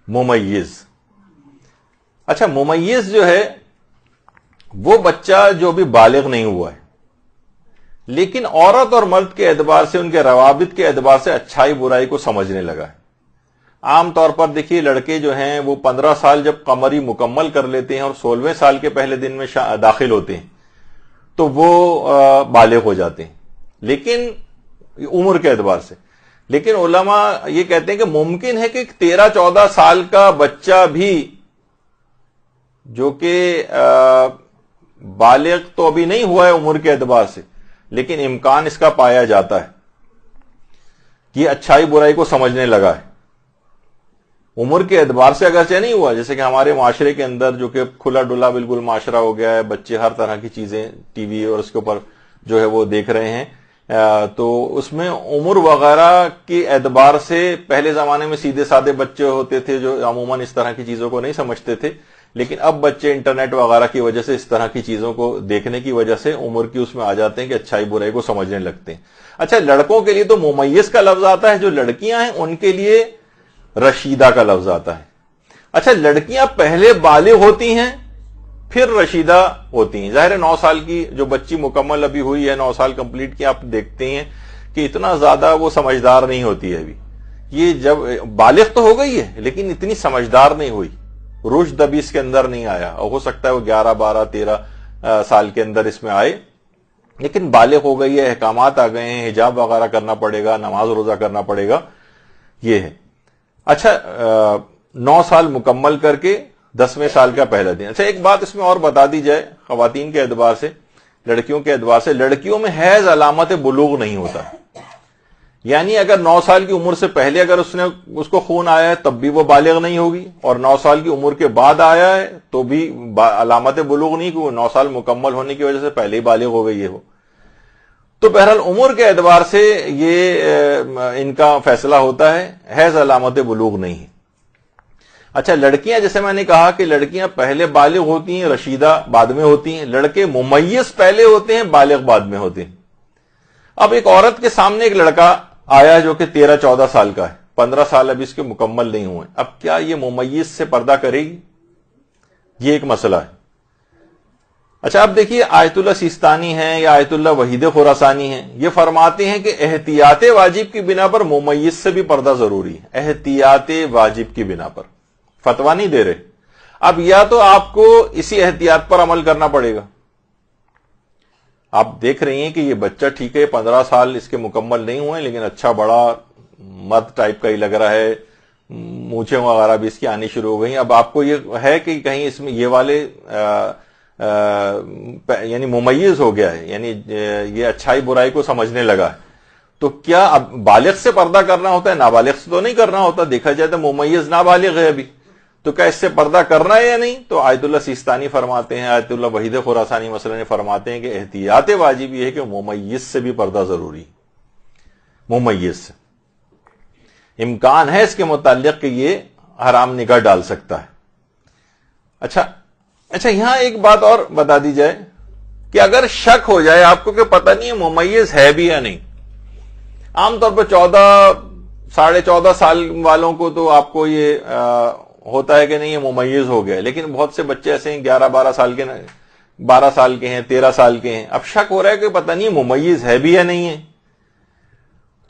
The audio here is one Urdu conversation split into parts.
ممیز. اچھا ممیز جو ہے وہ بچہ جو بھی بالغ نہیں ہوا ہے لیکن عورت اور مرد کے اعتبار سے ان کے روابط کے اعتبار سے اچھائی برائی کو سمجھنے لگا ہے. عام طور پر دیکھیے لڑکے جو ہیں وہ 15 سال جب قمری مکمل کر لیتے ہیں اور 16ویں سال کے پہلے دن میں داخل ہوتے ہیں تو وہ بالغ ہو جاتے ہیں لیکن عمر کے اعتبار سے. لیکن علماء یہ کہتے ہیں کہ ممکن ہے کہ 13-14 سال کا بچہ بھی جو کہ بالغ تو ابھی نہیں ہوا ہے عمر کے اعتبار سے لیکن امکان اس کا پایا جاتا ہے کہ یہ اچھائی برائی کو سمجھنے لگا ہے. عمر کے اعتبار سے اگرچہ نہیں ہوا، جیسے کہ ہمارے معاشرے کے اندر جو کہ کھلا ڈلا بالکل معاشرہ ہو گیا ہے، بچے ہر طرح کی چیزیں ٹی وی اور اس کے اوپر جو ہے وہ دیکھ رہے ہیں، تو اس میں عمر وغیرہ کے اعتبار سے پہلے زمانے میں سیدھے سادے بچے ہوتے تھے جو عموماً اس طرح کی چیزوں کو نہیں سمجھتے تھے، لیکن اب بچے انٹرنیٹ وغیرہ کی وجہ سے اس طرح کی چیزوں کو دیکھنے کی وجہ سے عمر کی اس میں آ جاتے ہیں کہ اچھائی برائی کو سمجھنے لگتے ہیں. اچھا لڑکوں کے لیے تو ممیز کا لفظ آتا ہے، جو لڑکیاں ہیں ان کے لیے رشیدہ کا لفظ آتا ہے. اچھا لڑکیاں پہلے بالغ ہوتی ہیں پھر رشیدہ ہوتی ہیں. ظاہر ہے 9 سال کی جو بچی مکمل ابھی ہوئی ہے، 9 سال کمپلیٹ کی، آپ دیکھتے ہیں کہ اتنا زیادہ وہ سمجھدار نہیں ہوتی ہے ابھی. یہ جب بالغ تو ہو گئی ہے لیکن اتنی سمجھدار نہیں ہوئی، رشد ابھی اس کے اندر نہیں آیا، اور ہو سکتا ہے وہ 11 12 13 سال کے اندر اس میں آئے، لیکن بالغ ہو گئی ہے، احکامات آ گئے ہیں، حجاب وغیرہ کرنا پڑے گا، نماز روزہ کرنا پڑے گا، یہ ہے. اچھا 9 سال مکمل کر کے 10ویں سال کا پہلا دن. اچھا ایک بات اس میں اور بتا دی جائے خواتین کے اعتبار سے، لڑکیوں کے اعتبار سے، لڑکیوں میں حیض علامت بلوغ نہیں ہوتا. یعنی اگر 9 سال کی عمر سے پہلے اگر اس کو خون آیا ہے تب بھی وہ بالغ نہیں ہوگی، اور 9 سال کی عمر کے بعد آیا ہے تو بھی علامت بلوغ نہیں، کہ 9 سال مکمل ہونے کی وجہ سے پہلے ہی بالغ ہو گئی ہے وہ. تو بہرحال عمر کے اعتبار سے یہ ان کا فیصلہ ہوتا ہے، حیض علامت بلوغ نہیں ہے. اچھا لڑکیاں، جیسے میں نے کہا کہ لڑکیاں پہلے بالغ ہوتی ہیں، رشیدہ بعد میں ہوتی ہیں، لڑکے ممیز پہلے ہوتے ہیں، بالغ بعد میں ہوتے ہیں. اب ایک عورت کے سامنے ایک لڑکا آیا جو کہ 13-14 سال کا ہے، 15 سال ابھی اس کے مکمل نہیں ہوئے، اب کیا یہ ممیز سے پردہ کرے گی؟ یہ ایک مسئلہ ہے. اچھا اب دیکھیے آیت اللہ سیستانی ہیں یا آیت اللہ وحید خراسانی ہیں، یہ فرماتے ہیں کہ احتیاط واجب کی بنا پر ممیز سے بھی پردہ ضروری ہے. احتیاط واجب کی بنا پر فتویٰ نہیں دے رہے. اب یا تو آپ کو اسی احتیاط پر عمل کرنا پڑے گا. آپ دیکھ رہی ہیں کہ یہ بچہ ٹھیک ہے 15 سال اس کے مکمل نہیں ہوئے لیکن اچھا بڑا مرد ٹائپ کا ہی لگ رہا ہے، مونچھیں وغیرہ بھی اس کی آنی شروع ہو گئی. اب آپ کو یہ ہے کہ کہیں اس میں یہ والے یعنی ممیز ہو گیا ہے، یعنی یہ اچھائی برائی کو سمجھنے لگا ہے، تو کیا اب بالغ سے پردہ کرنا ہوتا ہے؟ نابالغ سے تو نہیں کرنا ہوتا. دیکھا جائے تو ممیز نابالغ ہے ابھی، تو کیا اس سے پردہ کرنا ہے یا نہیں؟ تو آیت اللہ سیستانی فرماتے ہیں، آیت اللہ وحید خراسانی مثلا فرماتے ہیں کہ احتیاط واجب یہ ہے کہ ممیز سے بھی پردہ ضروری. ممیز سے امکان ہے اس کے متعلق کہ یہ حرام نگاہ ڈال سکتا ہے. اچھا یہاں ایک بات اور بتا دی جائے کہ اگر شک ہو جائے آپ کو کہ پتہ نہیں ہے ممیز ہے بھی یا نہیں، عام طور پر 14-14.5 سال والوں کو تو آپ کو یہ ہوتا ہے کہ نہیں یہ ممیز ہو گیا، لیکن بہت سے بچے ایسے ہیں 11-12 سال کے، 12 سال کے ہیں، 13 سال کے ہیں، اب شک ہو رہا ہے کہ پتہ نہیں ممیز ہے بھی یا نہیں ہے.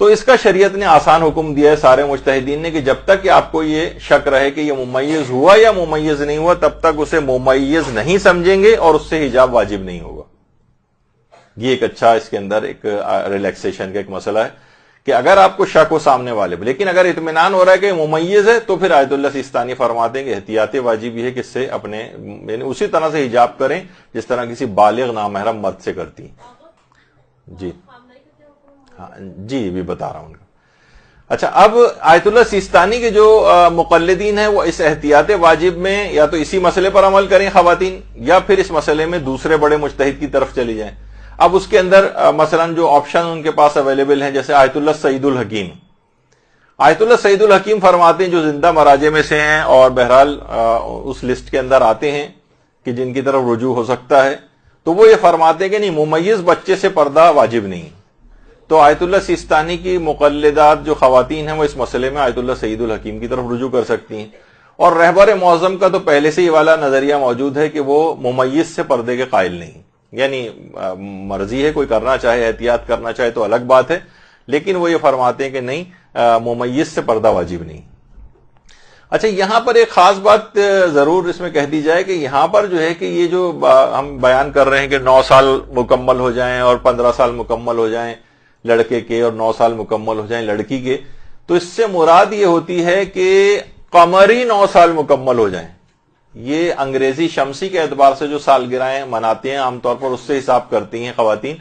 تو اس کا شریعت نے آسان حکم دیا ہے سارے مجتہدین نے کہ جب تک کہ آپ کو یہ شک رہے کہ یہ ممیز ہوا یا ممیز نہیں ہوا تب تک اسے ممیز نہیں سمجھیں گے اور اس سے حجاب واجب نہیں ہوگا. یہ ایک اچھا اس کے اندر ایک ریلیکسیشن کا ایک مسئلہ ہے کہ اگر آپ کو شک ہو سامنے والے، لیکن اگر اطمینان ہو رہا ہے کہ ممیز ہے تو پھر آیت اللہ سیستانی فرماتے ہیں کہ احتیاط واجب یہ ہے کہ اس سے اپنے یعنی اسی طرح سے حجاب کریں جس طرح کسی بالغ نامحرم مرد سے کرتی ہیں. جی ہاں جی بھی بتا رہا ہوں. اچھا اب آیت اللہ سیستانی کے جو مقلدین ہیں وہ اس احتیاط واجب میں یا تو اسی مسئلے پر عمل کریں خواتین، یا پھر اس مسئلے میں دوسرے بڑے مجتہد کی طرف چلی جائیں. اب اس کے اندر مثلا جو آپشن ان کے پاس اویلیبل ہیں، جیسے آیت اللہ سعید الحکیم. آیت اللہ سعید الحکیم فرماتے ہیں جو زندہ مراجع میں سے ہیں اور بہرحال اس لسٹ کے اندر آتے ہیں کہ جن کی طرف رجوع ہو سکتا ہے، تو وہ یہ فرماتے ہیں کہ نہیں ممیز بچے سے پردہ واجب نہیں. تو آیت اللہ سیستانی کی مقلدات جو خواتین ہیں وہ اس مسئلے میں آیت اللہ سعید الحکیم کی طرف رجوع کر سکتی ہیں. اور رہبر معظم کا تو پہلے سے ہی والا نظریہ موجود ہے کہ وہ ممیز سے پردے کے قائل نہیں، یعنی مرضی ہے، کوئی کرنا چاہے احتیاط کرنا چاہے تو الگ بات ہے، لیکن وہ یہ فرماتے ہیں کہ نہیں، ممیز سے پردہ واجب نہیں۔ اچھا، یہاں پر ایک خاص بات ضرور اس میں کہہ دی جائے کہ یہاں پر جو ہے کہ یہ جو ہم بیان کر رہے ہیں کہ 9 سال مکمل ہو جائیں اور 15 سال مکمل ہو جائیں لڑکے کے اور 9 سال مکمل ہو جائیں لڑکی کے، تو اس سے مراد یہ ہوتی ہے کہ قمری 9 سال مکمل ہو جائیں۔ یہ انگریزی شمسی کے اعتبار سے جو سالگرہیں مناتے ہیں عام طور پر اس سے حساب کرتی ہیں خواتین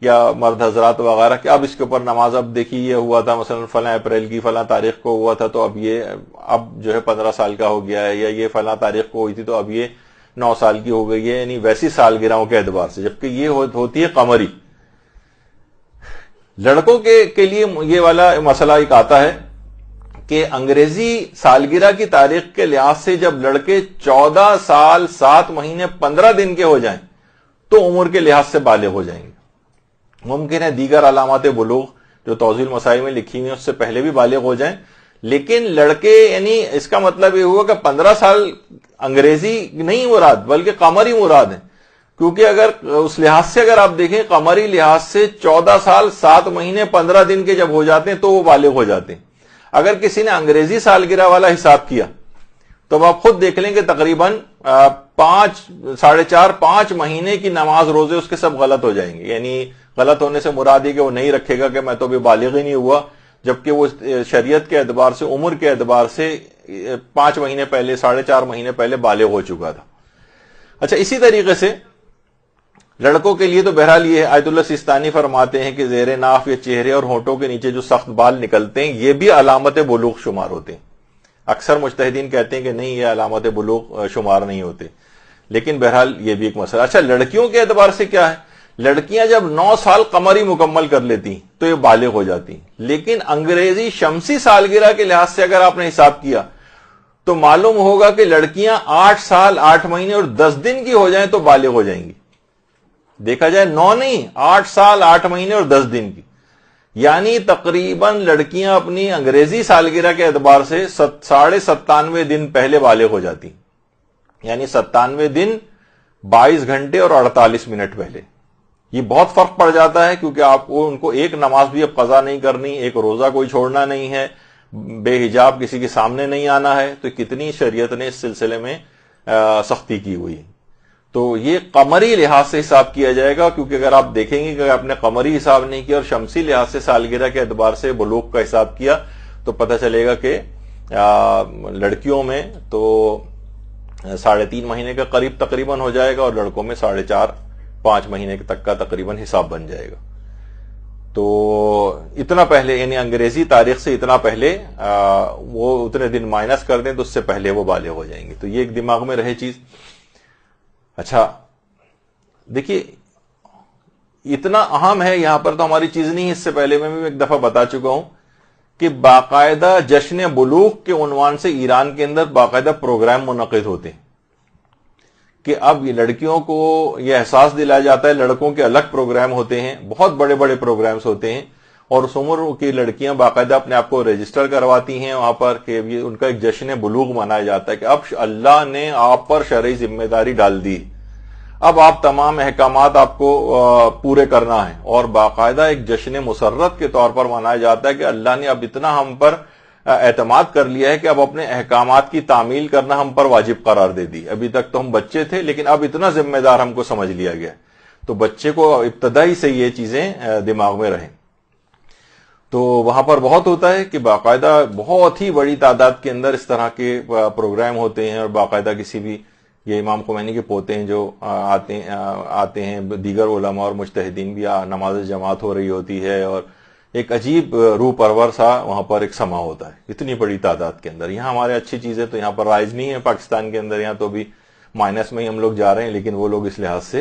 یا مرد حضرات وغیرہ کہ اب اس کے اوپر نماز، اب دیکھیے یہ ہوا تھا مثلا فلاں اپریل کی فلاں تاریخ کو ہوا تھا تو اب یہ اب جو ہے 15 سال کا ہو گیا ہے، یا یہ فلاں تاریخ کو ہوئی تھی تو اب یہ 9 سال کی ہو گئی ہے، یعنی ویسی سالگرہوں کے اعتبار سے، جبکہ یہ ہوتی ہے قمری۔ لڑکوں کے لیے یہ والا مسئلہ ایک آتا ہے کہ انگریزی سالگرہ کی تاریخ کے لحاظ سے جب لڑکے 14 سال 7 مہینے 15 دن کے ہو جائیں تو عمر کے لحاظ سے بالغ ہو جائیں گے۔ ممکن ہے دیگر علامات بلوغ جو توضیح المسائل میں لکھی ہوئی ہیں اس سے پہلے بھی بالغ ہو جائیں، لیکن لڑکے، یعنی اس کا مطلب یہ ہوا کہ 15 سال انگریزی نہیں مراد بلکہ قمری مراد ہے، کیونکہ اگر اس لحاظ سے اگر آپ دیکھیں قمری لحاظ سے 14 سال 7 مہینے 15 دن کے جب ہو جاتے ہیں تو وہ بالغ ہو جاتے ہیں۔ اگر کسی نے انگریزی سالگرہ والا حساب کیا تو آپ خود دیکھ لیں کہ تقریباً 4.5 مہینے کی نماز روزے اس کے سب غلط ہو جائیں گے، یعنی غلط ہونے سے مراد ہے کہ وہ نہیں رکھے گا کہ میں تو ابھی بالغ ہی نہیں ہوا، جبکہ وہ شریعت کے اعتبار سے عمر کے اعتبار سے 5 مہینے پہلے 4.5 مہینے پہلے بالغ ہو چکا تھا۔ اچھا، اسی طریقے سے لڑکوں کے لیے تو بہرحال یہ آیت اللہ سیستانی فرماتے ہیں کہ زیر ناف یا چہرے اور ہونٹوں کے نیچے جو سخت بال نکلتے ہیں یہ بھی علامت بلوغ شمار ہوتے ہیں۔ اکثر مجتہدین کہتے ہیں کہ نہیں، یہ علامت بلوغ شمار نہیں ہوتے، لیکن بہرحال یہ بھی ایک مسئلہ۔ اچھا، لڑکیوں کے اعتبار سے کیا ہے؟ لڑکیاں جب 9 سال قمری مکمل کر لیتی تو یہ بالغ ہو جاتی، لیکن انگریزی شمسی سالگرہ کے لحاظ سے اگر آپ نے حساب کیا تو معلوم ہوگا کہ لڑکیاں 8 سال 8 مہینے اور 10 دن کی ہو جائیں تو بالغ ہو جائیں گی۔ دیکھا جائے 9 نہیں، 8 سال 8 مہینے اور 10 دن کی، یعنی تقریباً لڑکیاں اپنی انگریزی سالگرہ کے اعتبار سے 97.5 دن پہلے بالغ ہو جاتی، یعنی 97 دن 22 گھنٹے اور 48 منٹ پہلے۔ یہ بہت فرق پڑ جاتا ہے کیونکہ آپ کو ان کو ایک نماز بھی اب قضا نہیں کرنی، ایک روزہ کوئی چھوڑنا نہیں ہے، بے حجاب کسی کے سامنے نہیں آنا ہے، تو کتنی شریعت نے اس سلسلے میں سختی کی ہوئی۔ تو یہ قمری لحاظ سے حساب کیا جائے گا، کیونکہ اگر آپ دیکھیں گے کہ آپ نے قمری حساب نہیں کیا اور شمسی لحاظ سے سالگرہ کے اعتبار سے بلوغ کا حساب کیا تو پتہ چلے گا کہ لڑکیوں میں تو 3.5 مہینے کا قریب تقریباً ہو جائے گا اور لڑکوں میں 4.5-5 مہینے تک کا تقریباً حساب بن جائے گا۔ تو اتنا پہلے، یعنی انگریزی تاریخ سے اتنا پہلے وہ اتنے دن مائنس کر دیں تو اس سے پہلے وہ بالغ ہو جائیں گے، تو یہ ایک دماغ میں رہے چیز۔ اچھا دیکھیے، اتنا اہم ہے یہاں پر تو ہماری چیز نہیں، اس سے پہلے میں بھی ایک دفعہ بتا چکا ہوں کہ باقاعدہ جشن بلوغ کے عنوان سے ایران کے اندر باقاعدہ پروگرام منعقد ہوتے ہیں کہ اب یہ لڑکیوں کو یہ احساس دلایا جاتا ہے، لڑکوں کے الگ پروگرام ہوتے ہیں، بہت بڑے بڑے پروگرامز ہوتے ہیں، اور اس عمر کی لڑکیاں باقاعدہ اپنے آپ کو رجسٹر کرواتی ہیں وہاں پر کہ ان کا ایک جشن بلوغ منایا جاتا ہے کہ اب اللہ نے آپ پر شرعی ذمہ داری ڈال دی، اب آپ تمام احکامات آپ کو پورے کرنا ہے، اور باقاعدہ ایک جشن مسرت کے طور پر منایا جاتا ہے کہ اللہ نے اب اتنا ہم پر اعتماد کر لیا ہے کہ اب اپنے احکامات کی تعمیل کرنا ہم پر واجب قرار دے دی۔ ابھی تک تو ہم بچے تھے لیکن اب اتنا ذمہ دار ہم کو سمجھ لیا گیا، تو بچے کو ابتدائی سے یہ چیزیں دماغ میں رہیں۔ تو وہاں پر بہت ہوتا ہے کہ باقاعدہ بہت ہی بڑی تعداد کے اندر اس طرح کے پروگرام ہوتے ہیں، اور باقاعدہ کسی بھی یہ امام خمینی کے پوتے ہیں جو آتے ہیں، دیگر علماء اور مجتہدین بھی، نماز جماعت ہو رہی ہوتی ہے، اور ایک عجیب روح پرور سا وہاں پر ایک سما ہوتا ہے اتنی بڑی تعداد کے اندر۔ یہاں ہمارے اچھی چیزیں تو یہاں پر رائج نہیں ہے پاکستان کے اندر، یہاں تو بھی مائنس میں ہی ہم لوگ جا رہے ہیں، لیکن وہ لوگ اس لحاظ سے